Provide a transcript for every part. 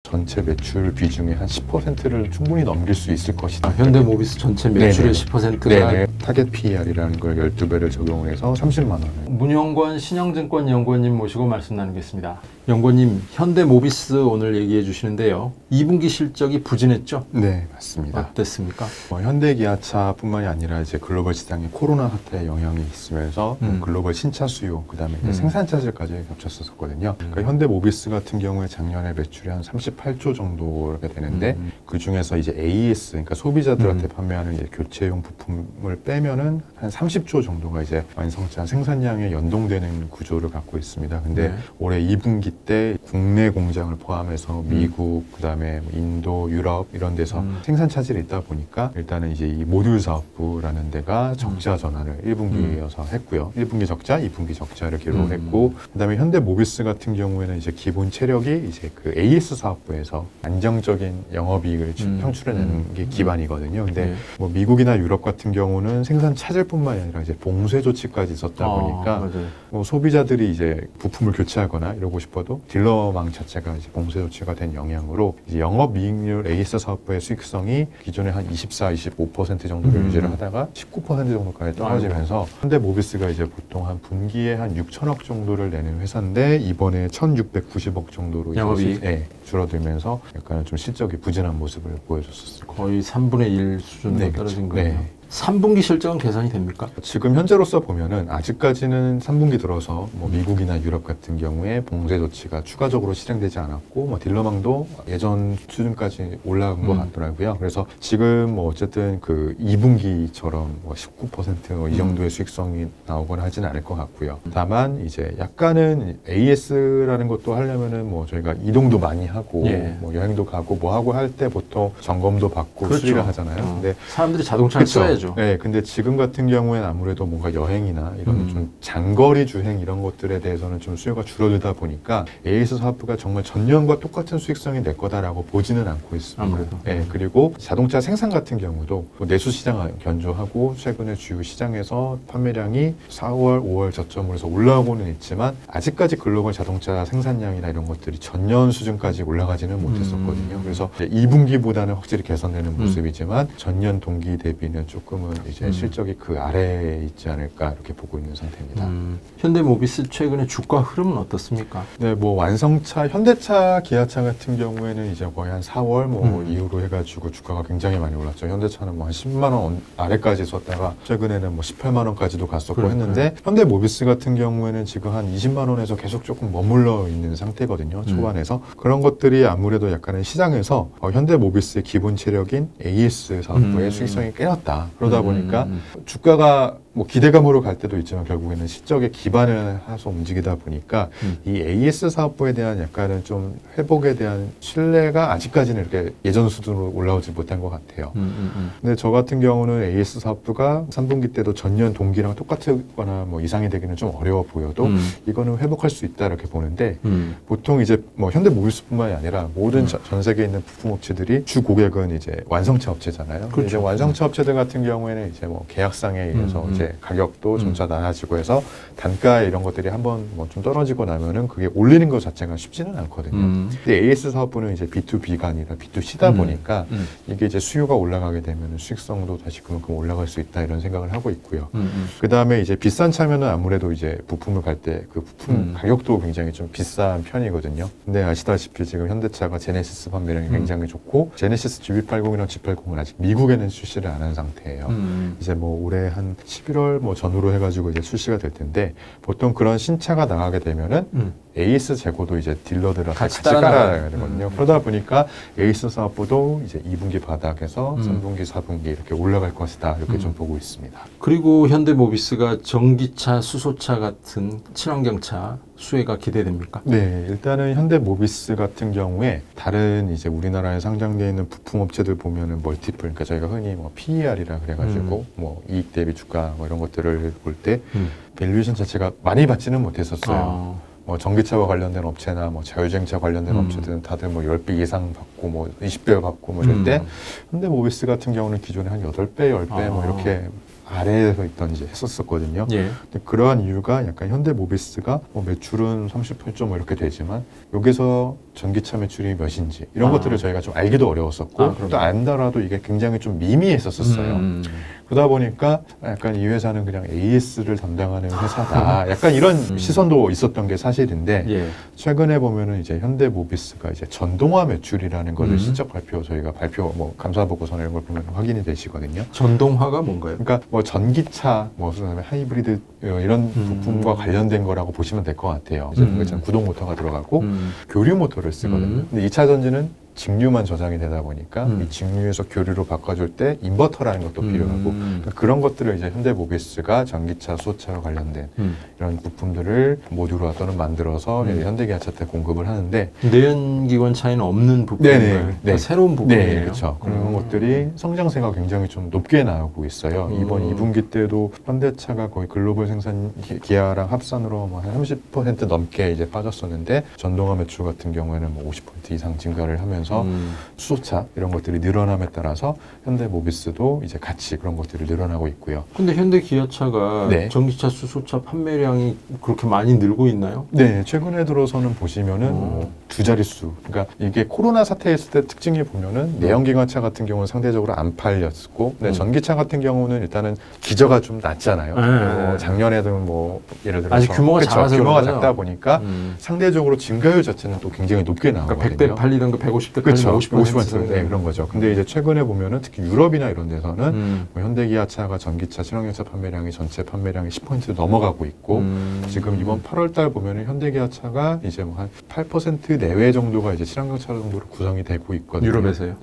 전체 매출 비중의 한 10%를 충분히 넘길 수 있을 것이다. 현대모비스 전체 매출의 10%가 네네. 타겟 PER이라는 걸 12배를 적용을 해서 30만 원을. 문영권 신영증권 연구원님 모시고 말씀 나누겠습니다. 연구원님, 현대모비스 오늘 얘기해 주시는데요. 2분기 실적이 부진했죠? 네, 맞습니다. 어땠습니까? 현대기아차뿐만이 아니라 이제 글로벌 시장에 코로나 사태의 영향이 있으면서 글로벌 신차 수요, 그다음에 이제 생산 차질까지 겹쳤었거든요. 그러니까 현대모비스 같은 경우에 작년에 매출이 한 38조 정도가 되는데 그 중에서 이제 AS, 그러니까 소비자들한테 판매하는 이제 교체용 부품을 빼면은 한 30조 정도가 이제 완성차 생산량에 연동되는 구조를 갖고 있습니다. 근데 올해 2분기 때 국내 공장을 포함해서 미국, 그다음에 인도, 유럽 이런 데서 생산 차질이 있다 보니까 일단은 이제 이 모듈 사업부라는 데가 적자 전환을 1분기여서 했고요. 1분기 적자, 2분기 적자를 기록을 했고, 그다음에 현대모비스 같은 경우에는 이제 기본 체력이 이제 그 AS 사업부에서 안정적인 영업이익을 창출해내는 게 기반이거든요. 근데 뭐 미국이나 유럽 같은 경우는 생산 차질뿐만 아니라 이제 봉쇄 조치까지 있었다 보니까 뭐 소비자들이 이제 부품을 교체하거나 이러고 싶어도 딜러망 자체가 이제 봉쇄 조치가 된 영향으로 이제 영업이익률 AS 사업부의 수익성이 기존에 한 24, 25% 정도를 유지를 하다가 19% 정도까지 떨어지면서 현대모비스가 이제 보통 한 분기에 한 6천억 정도를 내는 회사인데 이번에 1,690억 정도로 영업이익 줄어들면서 약간 좀 실적이 부진한 모습을 보여줬었어요. 거의 3분의 1 수준으로 떨어진 거예요. 네. 3분기 실적은 개선이 됩니까? 지금 현재로서 보면은 아직까지는 3분기 들어서 뭐 미국이나 유럽 같은 경우에 봉쇄 조치가 추가적으로 실행되지 않았고 뭐 딜러망도 예전 수준까지 올라간 것 같더라고요. 그래서 지금 뭐 어쨌든 그 2분기처럼 뭐 19%이 정도의 수익성이 나오거나 하지는 않을 것 같고요. 다만 이제 약간은 AS라는 것도 하려면은 뭐 저희가 이동도 많이 하고 뭐 여행도 가고 뭐 하고 할 때 보통 점검도 받고 수리를 하잖아요. 근데 사람들이 자동차를 써야죠. 네, 근데 지금 같은 경우에는 아무래도 뭔가 여행이나 이런 좀 장거리 주행 이런 것들에 대해서는 좀 수요가 줄어들다 보니까 AS 사업부가 정말 전년과 똑같은 수익성이 낼 거다라고 보지는 않고 있습니다. 네, 그리고 자동차 생산 같은 경우도 내수 시장 견조하고 최근에 주요 시장에서 판매량이 4월, 5월 저점으로 해서 올라오고는 있지만 아직까지 글로벌 자동차 생산량이나 이런 것들이 전년 수준까지 올라가지는 못했었거든요. 그래서 2분기보다는 확실히 개선되는 모습이지만 전년 동기 대비는 조금은 이제 실적이 그 아래에 있지 않을까 이렇게 보고 있는 상태입니다. 현대모비스 최근에 주가 흐름은 어떻습니까? 네, 뭐 완성차, 현대차, 기아차 같은 경우에는 이제 거의 한 4월 뭐 이후로 해가지고 주가가 굉장히 많이 올랐죠. 현대차는 뭐 한 10만 원 아래까지 썼다가 최근에는 뭐 18만 원까지도 갔었고 했는데 현대모비스 같은 경우에는 지금 한 20만 원에서 계속 조금 머물러 있는 상태거든요. 초반에서 그런 것들이 아무래도 약간은 시장에서 현대모비스의 기본 체력인 AS 사업부의 수익성이 깨졌다. 그러다 보니까 주가가 뭐 기대감으로 갈 때도 있지만 결국에는 실적에 기반을 해서 움직이다 보니까 이 AS 사업부에 대한 약간은 좀 회복에 대한 신뢰가 아직까지는 이렇게 예전 수준으로 올라오지 못한 것 같아요. 근데 저 같은 경우는 AS 사업부가 3분기 때도 전년 동기랑 똑같거나 뭐 이상이 되기는 좀 어려워 보여도 이거는 회복할 수 있다 이렇게 보는데 보통 이제 뭐 현대모비스뿐만이 아니라 모든 전 세계에 있는 부품업체들이 주 고객은 이제 완성차 업체잖아요. 그렇죠. 이제 완성차 업체들 같은 경우에는 이제 뭐 계약상에 의해서 이제 가격도 점차 낮아지고 해서 단가 이런 것들이 한번 뭐 좀 떨어지고 나면은 그게 올리는 것 자체가 쉽지는 않거든요. 근데 AS 사업부는 이제 B2B가 아니라 B2C다 보니까 이게 이제 수요가 올라가게 되면 수익성도 다시 그만큼 올라갈 수 있다 이런 생각을 하고 있고요. 그 다음에 이제 비싼 차면은 아무래도 이제 부품을 갈 때 그 부품 가격도 굉장히 좀 비싼 편이거든요. 근데 아시다시피 지금 현대차가 제네시스 판매량이 굉장히 좋고 제네시스 GV80이랑 G80은 아직 미국에는 출시를 안 한 상태예요. 이제 뭐 올해 한 11월 뭐 전후로 해가지고 이제 출시가 될 텐데 보통 그런 신차가 나가게 되면은 AS 재고도 이제 딜러들한테 같이 깔아야 되거든요. 그러다 보니까 AS 사업부도 이제 2분기 바닥에서 3분기, 4분기 이렇게 올라갈 것이다 이렇게 좀 보고 있습니다. 그리고 현대모비스가 전기차, 수소차 같은 친환경차 수혜가 기대됩니까? 네, 일단은 현대모비스 같은 경우에 다른 이제 우리나라에 상장되어 있는 부품업체들 보면은 멀티플, 그러니까 저희가 흔히 뭐 PER이라 그래가지고 뭐 이익 대비 주가 뭐 이런 것들을 볼 때 밸류에이션 자체가 많이 받지는 못했었어요. 뭐 전기차와 관련된 업체나 뭐 자율주행차 관련된 업체들은 다들 뭐 10배 이상 받고 뭐 20배 받고 뭐 이럴 때 현대모비스 같은 경우는 기존에 한 8배, 10배 뭐 이렇게 아래에서 있던 이제 했었거든요. 예. 근데 그러한 이유가 약간 현대모비스가 뭐 매출은 30% 뭐 이렇게 되지만 여기서 전기차 매출이 몇인지 이런 것들을 저희가 좀 알기도 어려웠었고 또 안더라도 이게 굉장히 좀 미미했었어요. 그러다 보니까 약간 이 회사는 그냥 AS를 담당하는 회사다. 약간 이런 시선도 있었던 게 사실인데 예. 최근에 보면은 이제 현대모비스가 이제 전동화 매출이라는 거를 실적 저희가 발표 뭐 감사 보고서나 이런 걸 보면 확인이 되시거든요. 전동화가 뭔가요? 그러니까 뭐 전기차, 뭐 그다음에 하이브리드 이런 부품과 관련된 거라고 보시면 될 것 같아요. 이제 구동 모터가 들어가고 교류 모터를 쓰거든요. 근데 2차 전지는 직류만 저장이 되다 보니까 이 직류에서 교류로 바꿔줄 때 인버터라는 것도 필요하고 그러니까 그런 것들을 이제 현대모비스가 전기차, 수소차와 관련된 이런 부품들을 모듈화 또는 만들어서 현대기아차 때 공급을 하는데 내연기관 차이는 없는 부품인가요? 그러니까 새로운 부품이에요. 네, 그렇죠. 그런 것들이 성장세가 굉장히 좀 높게 나오고 있어요. 이번 2분기 때도 현대차가 거의 글로벌 생산 기아랑 합산으로 뭐 한 30% 넘게 이제 빠졌었는데 전동화 매출 같은 경우에는 뭐 50% 이상 증가를 하면서 수소차 이런 것들이 늘어남에 따라서 현대모비스도 이제 같이 그런 것들이 늘어나고 있고요. 근데 현대기아차가 네. 전기차, 수소차 판매량이 그렇게 많이 늘고 있나요? 네, 최근에 들어서는 보시면은 뭐 두 자릿수. 그러니까 이게 코로나 사태였을 때 특징이 보면은 내연기관차 같은 경우는 상대적으로 안 팔렸고, 근데 전기차 같은 경우는 일단은 기저가 좀 낮잖아요. 작년에도 뭐 예를 들어서 아직 규모가 작아서 규모가 그런 작다 보니까 상대적으로 증가율 자체는 또 굉장히 높게 나오거든요. 그러니까 100대 팔리던 거 150대 그렇죠. 50%. 네, 그런 거죠. 근데 이제 최근에 보면은 특히 유럽이나 이런 데서는 뭐 현대기아차가 전기차, 친환경차 판매량이 전체 판매량이 10% 넘어가고 있고 지금 이번 8월 달 보면은 현대기아차가 이제 뭐 한 8% 내외 정도가 이제 친환경차 정도로 구성이 되고 있거든요. 유럽에서요?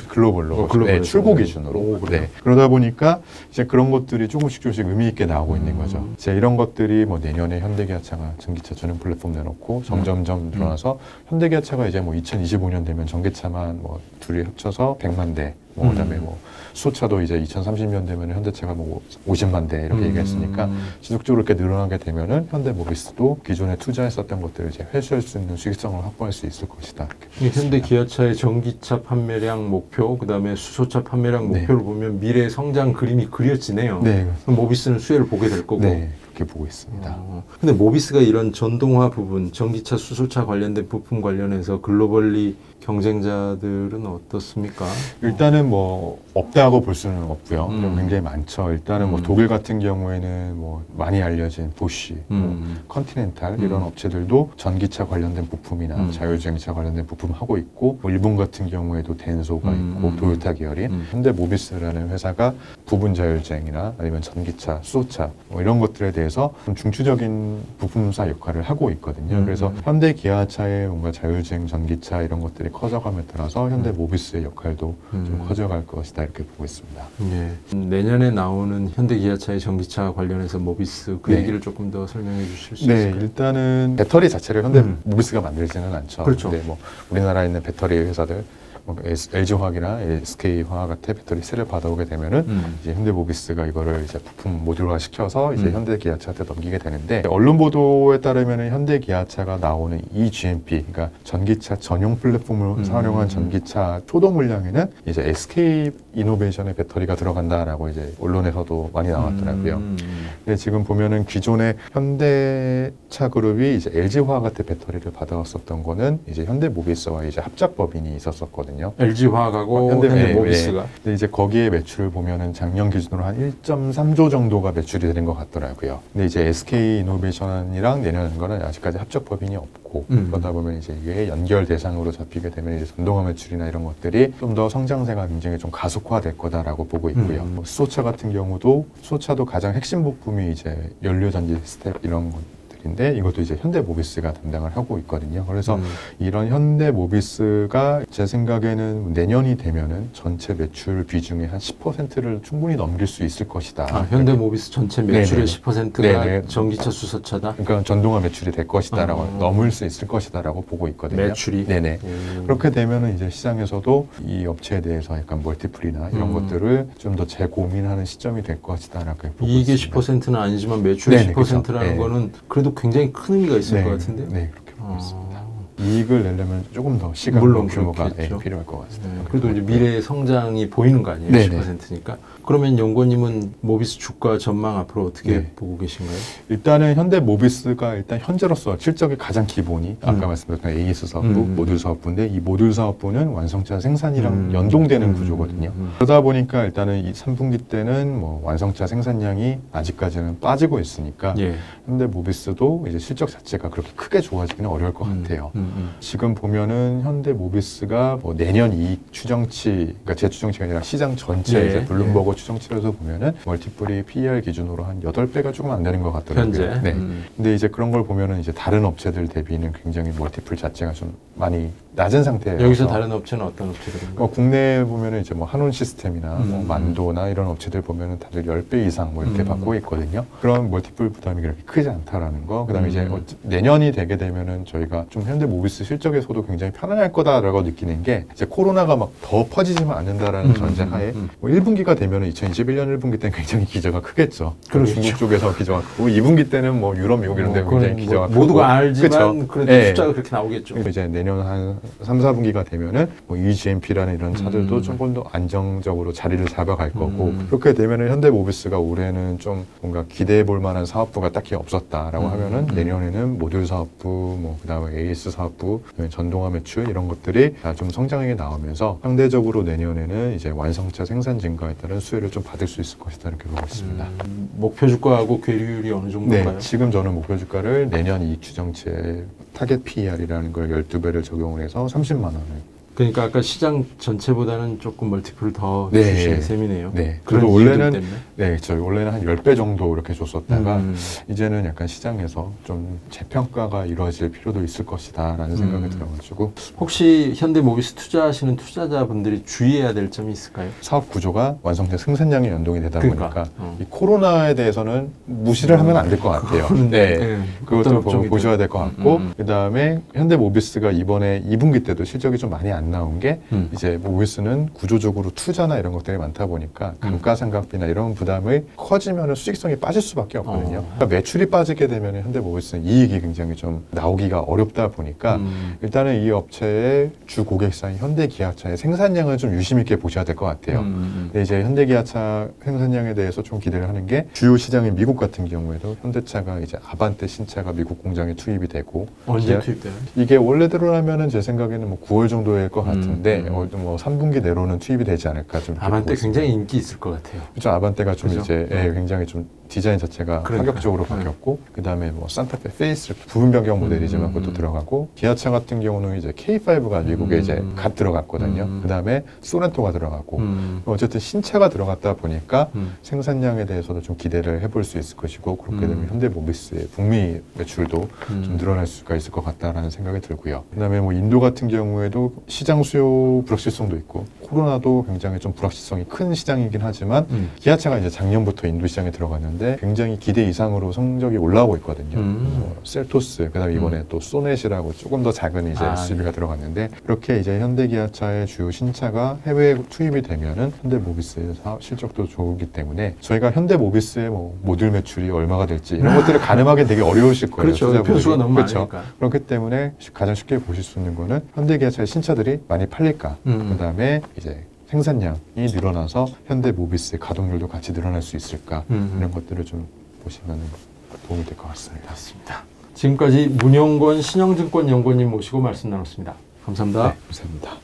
글로벌로. 글로벌에서. 네, 출고 기준으로. 네. 그러다 보니까 이제 그런 것들이 조금씩 의미 있게 나오고 있는 거죠. 이제 이런 것들이 뭐 내년에 현대기아차가 전기차 전용 플랫폼 내놓고 점점점 늘어나서 현대기아차가 이제 뭐 2025년 되면 전기차만 뭐 둘이 합쳐서 100만 대, 뭐 그다음에 뭐 수소차도 이제 2030년 되면 현대차가 뭐 50만 대 이렇게 얘기했으니까 지속적으로 이렇게 늘어나게 되면은 현대모비스도 기존에 투자했었던 것들을 이제 회수할 수 있는 수익성을 확보할 수 있을 것이다. 현대기아차의 전기차 판매량 목표, 그다음에 수소차 판매량 목표를 보면 미래 성장 그림이 그려지네요. 네. 그럼 모비스는 수혜를 보게 될 거고. 네. 그렇게 보고 있습니다. 근데 모비스가 이런 전동화 부분, 전기차, 수소차 관련된 부품 관련해서 글로벌리 경쟁자들은 어떻습니까? 일단은 뭐 없다고 볼 수는 없고요. 굉장히 많죠. 일단은 뭐 독일 같은 경우에는 뭐 많이 알려진 보쉬, 뭐 컨티넨탈 이런 업체들도 전기차 관련된 부품이나 자율주행차 관련된 부품 하고 있고, 뭐 일본 같은 경우에도 덴소가 있고 도요타 계열인 현대모비스라는 회사가 부분 자율주행이나 아니면 전기차, 수소차 뭐 이런 것들에 대해서 좀 중추적인 부품사 역할을 하고 있거든요. 그래서 현대기아차의 뭔가 자율주행 전기차 이런 것들이 커져감에 따라서 현대모비스의 역할도 좀 커져갈 것이다 이렇게 보고 있습니다. 예. 내년에 나오는 현대기아차의 전기차 관련해서 모비스 그 네. 얘기를 조금 더 설명해 주실 수 네, 있을까요? 일단은 배터리 자체를 현대모비스가 만들지는 않죠. 그렇죠. 근데 뭐 우리나라에 있는 배터리 회사들 뭐 LG화학이나 SK화학 같은 배터리 셀을 받아오게 되면은 이제 현대모비스가 이거를 이제 부품 모듈화 시켜서 이제 현대기아차한테 넘기게 되는데, 언론 보도에 따르면은 현대기아차가 나오는 이 GMP, 그러니까 전기차 전용 플랫폼을 활용한 전기차 초도 물량에는 이제 SK 이노베이션의 배터리가 들어간다라고 이제 언론에서도 많이 나왔더라고요. 근데 지금 보면은 기존의 현대차 그룹이 이제 LG화학 같은 배터리를 받아왔었던 거는 이제 현대모비스와 이제 합작 법인이 있었었거든요. LG화학하고 현대모비스가. 근데 이제 거기에 매출을 보면은 작년 기준으로 한 1.3조 정도가 매출이 되는 것 같더라고요. 근데 이제 SK 이노베이션이랑 내년은 거는 아직까지 합작 법인이 없고, 그러다 보면 이제 이게 연결 대상으로 잡히게 되면 이제 전동화 매출이나 이런 것들이 좀 더 성장세가 굉장히 좀 가속화될 거다라고 보고 있고요. 뭐 수소차 같은 경우도 수소차도 가장 핵심 부품이 이제 연료전지 스텝 이런 것. 인데 이것도 이제 현대모비스가 담당을 하고 있거든요. 그래서 이런 현대모비스가 제 생각에는 내년이 되면은 전체 매출 비중의 한 10%를 충분히 넘길 수 있을 것이다. 아, 현대모비스 전체 매출의 네네. 10%가 네네. 전기차, 수소차다. 그러니까 전동화 매출이 될 것이다라고 넘을 수 있을 것이다라고 보고 있거든요. 매출이. 네네. 그렇게 되면은 이제 시장에서도 이 업체에 대해서 약간 멀티플이나 이런 것들을 좀 더 재고민하는 시점이 될 것이다라고 보고 이익의 있습니다. 10%는 아니지만 매출의 네네, 10%라는 그렇죠. 거는 그래도 굉장히 큰 의미가 있을 것 같은데. 네, 그렇게 보고 있습니다. 이익을 내려면 조금 더 시간과 물론 규모가 그렇겠죠. 필요할 것 같습니다. 네, 그래도 이제 미래의 성장이 보이는 거 아니에요? 네네. 10%니까. 그러면 연구원님은 모비스 주가 전망 앞으로 어떻게 네. 보고 계신가요? 일단은 현대모비스가 일단 현재로서 실적의 가장 기본이 아까 말씀드렸던 AS 사업부, 모듈 사업부인데 이 모듈 사업부는 완성차 생산이랑 연동되는 구조거든요. 그러다 보니까 일단은 이 3분기 때는 뭐 완성차 생산량이 아직까지는 빠지고 있으니까 예. 현대모비스도 이제 실적 자체가 그렇게 크게 좋아지기는 어려울 것 같아요. 지금 보면은 현대모비스가 뭐 내년 이익 추정치, 그러니까 제 추정치가 아니라 시장 전체 네. 이제 블룸버그 추정치에서 보면은 멀티플이 PER 기준으로 한 8배가 조금 안 되는 것 같더라고요. 현재? 네. 근데 이제 그런 걸 보면은 이제 다른 업체들 대비는 굉장히 멀티플 자체가 좀 많이 낮은 상태예요. 여기서 다른 업체는 어떤 업체들인가요? 국내에 보면은 이제 뭐 한온 시스템이나 뭐 만도나 이런 업체들 보면은 다들 10배 이상 뭐 이렇게 받고 있거든요. 그런 멀티플 부담이 그렇게 크지 않다라는 거. 그다음에 이제 내년이 되게 되면은 저희가 좀 현대모비스 실적에서도 굉장히 편안할 거다라고 느끼는 게 이제 코로나가 막 더 퍼지지만 않는다라는 전제하에 뭐 1분기가 되면은 2021년 1분기 때는 굉장히 기저가 크겠죠. 그렇죠. 중국 쪽에서 기저가 크고 2분기 때는 뭐 유럽, 미국 이런 데 굉장히 기저가 크고 모두가 알지만 그쵸? 그래도 네. 숫자가 그렇게 나오겠죠. 이제 내년 한 3, 4분기가 되면은 뭐 EGMP라는 이런 차들도 조금 더 안정적으로 자리를 잡아갈 거고 그렇게 되면은 현대모비스가 올해는 좀 뭔가 기대해 볼 만한 사업부가 딱히 없었다라고 하면은 내년에는 모듈 사업부, 뭐 그다음에 AS 사업부, 그다음에 전동화 매출 이런 것들이 다 좀 성장하게 나오면서 상대적으로 내년에는 이제 완성차 생산 증가에 따른 수혜를 좀 받을 수 있을 것이다 이렇게 보고 있습니다. 목표 주가하고 괴리율이 어느 정도인가요? 네, 지금 저는 목표 주가를 내년 이익 추정치에 타겟 PER이라는 걸 12배를 적용을 해서 30만 원을. 그러니까 아까 시장 전체보다는 조금 멀티플을 더 네. 주시는 셈이네요. 네. 그런 그래도 이유들 원래는 때문에. 네, 저희 원래는 한 10배 정도 이렇게 줬었다가 이제는 약간 시장에서 좀 재평가가 이루어질 필요도 있을 것이다라는 생각이 들어가지고 혹시 현대모비스 투자하시는 투자자분들이 주의해야 될 점이 있을까요? 사업 구조가 완성차 생산량에 연동이 되다 그러니까. 보니까 이 코로나에 대해서는 무시를 하면 안 될 것 같아요. 네. 그것도 보셔야 될 것 같고 그다음에 현대모비스가 이번에 2분기 때도 실적이 좀 많이 안 나온 게 이제 모비스는 구조적으로 투자나 이런 것들이 많다 보니까 감가상각비나 이런 부담이 커지면 수익성이 빠질 수밖에 없거든요. 그러니까 매출이 빠지게 되면 현대모비스는 이익이 굉장히 좀 나오기가 어렵다 보니까 일단은 이 업체의 주 고객사인 현대기아차의 생산량을 좀 유심 있게 보셔야 될 것 같아요. 근데 이제 현대기아차 생산량에 대해서 좀 기대를 하는 게 주요 시장인 미국 같은 경우에도 현대차가 이제 아반떼 신차가 미국 공장에 투입이 되고 언제 투입돼요? 이게 원래대로라면은 제 생각에는 뭐 9월 정도일 것 같은데 뭐 3분기 내로는 투입이 되지 않을까 좀. 아반떼 굉장히 인기 있을 것 같아요. 그렇죠. 아반떼가 좀 그죠? 이제 굉장히 좀 디자인 자체가 그러니까요. 파격적으로 바뀌었고 그다음에 뭐 산타페 페이스 부분 변경 모델이지만 그것도 들어가고 기아차 같은 경우는 이제 K5가 미국에 이제 갓 들어갔거든요. 그다음에 소렌토가 들어가고 어쨌든 신차가 들어갔다 보니까 생산량에 대해서도 좀 기대를 해볼 수 있을 것이고 그렇게 되면 현대모비스의 북미 매출도 좀 늘어날 수가 있을 것 같다라는 생각이 들고요. 그다음에 뭐 인도 같은 경우에도 시장 수요 불확실성도 있고 코로나도 굉장히 좀 불확실성이 큰 시장이긴 하지만 기아차가 이제 작년부터 인도 시장에 들어갔는데 굉장히 기대 이상으로 성적이 올라오고 있거든요. 셀토스, 그다음에 이번에 또 소넷이라고 조금 더 작은 이제 SUV가 들어갔는데 그렇게 이제 현대기아차의 주요 신차가 해외에 투입이 되면은 현대모비스의 실적도 좋기 때문에 저희가 현대모비스의 뭐 모듈 매출이 얼마가 될지 이런 것들을 가늠하기 되게 어려우실 거예요. 그렇죠. 변수가 너무 많으니까. 그렇기 때문에 가장 쉽게 보실 수 있는 거는 현대기아차의 신차들이 많이 팔릴까. 그다음에 이제 생산량이 늘어나서 현대모비스의 가동률도 같이 늘어날 수 있을까 이런 것들을 좀 보시면 도움이 될 것 같습니다. 맞습니다. 지금까지 문영권 신영증권 연구원님 모시고 말씀 나눴습니다. 감사합니다. 네, 감사합니다.